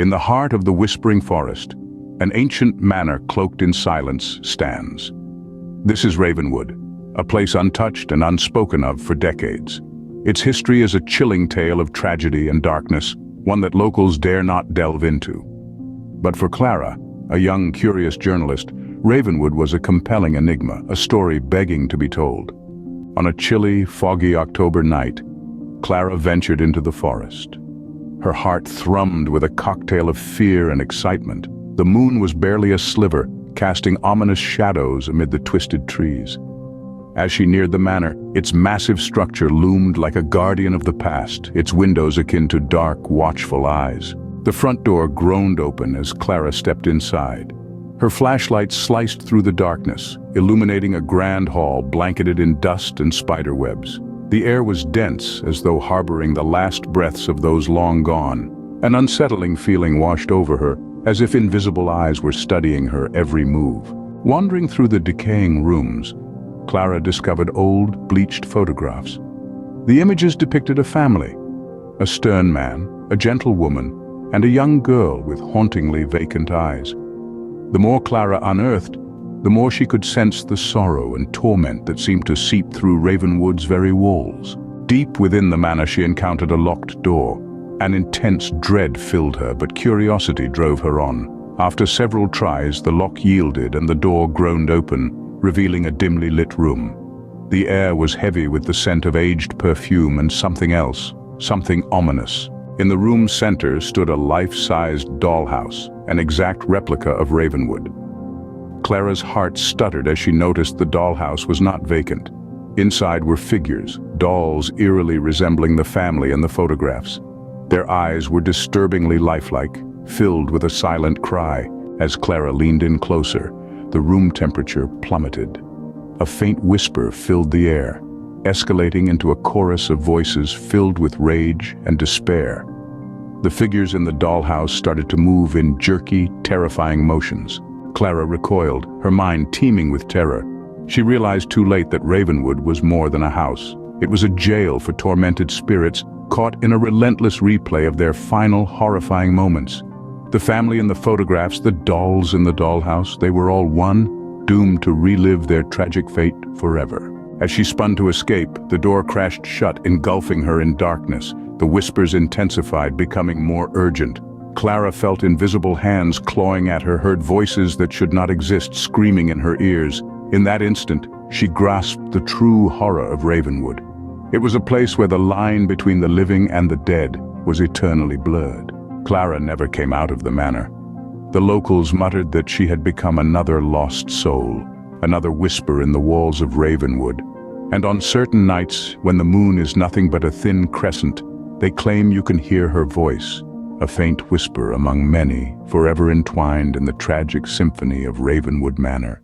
In the heart of the whispering forest, an ancient manor cloaked in silence stands. This is Ravenwood, a place untouched and unspoken of for decades. Its history is a chilling tale of tragedy and darkness, one that locals dare not delve into. But for Clara, a young, curious journalist, Ravenwood was a compelling enigma, a story begging to be told. On a chilly, foggy October night, Clara ventured into the forest. Her heart thrummed with a cocktail of fear and excitement. The moon was barely a sliver, casting ominous shadows amid the twisted trees. As she neared the manor, its massive structure loomed like a guardian of the past, its windows akin to dark, watchful eyes. The front door groaned open as Clara stepped inside. Her flashlight sliced through the darkness, illuminating a grand hall blanketed in dust and spider webs. The air was dense, as though harboring the last breaths of those long gone. An unsettling feeling washed over her, as if invisible eyes were studying her every move. Wandering through the decaying rooms, Clara discovered old, bleached photographs. The images depicted a family, a stern man, a gentle woman, and a young girl with hauntingly vacant eyes. The more Clara unearthed, the more she could sense the sorrow and torment that seemed to seep through Ravenwood's very walls. Deep within the manor she encountered a locked door. An intense dread filled her, but curiosity drove her on. After several tries, the lock yielded and the door groaned open, revealing a dimly lit room. The air was heavy with the scent of aged perfume and something else, something ominous. In the room's center stood a life-sized dollhouse, an exact replica of Ravenwood. Clara's heart stuttered as she noticed the dollhouse was not vacant. Inside were figures, dolls eerily resembling the family in the photographs. Their eyes were disturbingly lifelike, filled with a silent cry. As Clara leaned in closer, the room temperature plummeted. A faint whisper filled the air, escalating into a chorus of voices filled with rage and despair. The figures in the dollhouse started to move in jerky, terrifying motions. Clara recoiled, her mind teeming with terror. She realized too late that Ravenwood was more than a house. It was a jail for tormented spirits, caught in a relentless replay of their final horrifying moments. The family in the photographs, the dolls in the dollhouse, they were all one, doomed to relive their tragic fate forever. As she spun to escape, the door crashed shut, engulfing her in darkness. The whispers intensified, becoming more urgent. Clara felt invisible hands clawing at her, heard voices that should not exist screaming in her ears. In that instant, she grasped the true horror of Ravenwood. It was a place where the line between the living and the dead was eternally blurred. Clara never came out of the manor. The locals muttered that she had become another lost soul, another whisper in the walls of Ravenwood. And on certain nights, when the moon is nothing but a thin crescent, they claim you can hear her voice, a faint whisper among many, forever entwined in the tragic symphony of Ravenwood Manor.